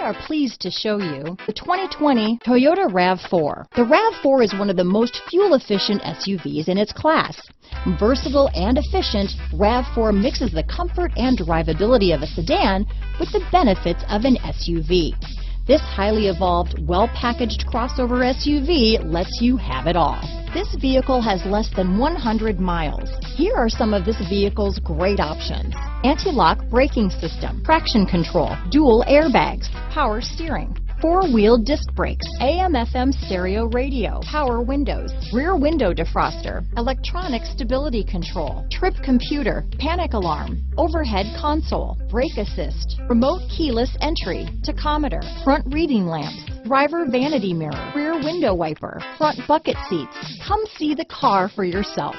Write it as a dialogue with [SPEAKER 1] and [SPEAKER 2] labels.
[SPEAKER 1] are pleased to show you the 2020 Toyota RAV4. The RAV4 is one of the most fuel-efficient SUVs in its class. Versatile and efficient, RAV4 mixes the comfort and drivability of a sedan with the benefits of an SUV. This highly evolved, well-packaged crossover SUV lets you have it all. This vehicle has less than 100 miles. Here are some of this vehicle's great options: anti-lock braking system, traction control, dual airbags, power steering, four-wheel disc brakes, AM/FM stereo radio, power windows, rear window defroster, electronic stability control, trip computer, panic alarm, overhead console, brake assist, remote keyless entry, tachometer, front reading lamps, driver vanity mirror, rear window wiper, front bucket seats. Come see the car for yourself.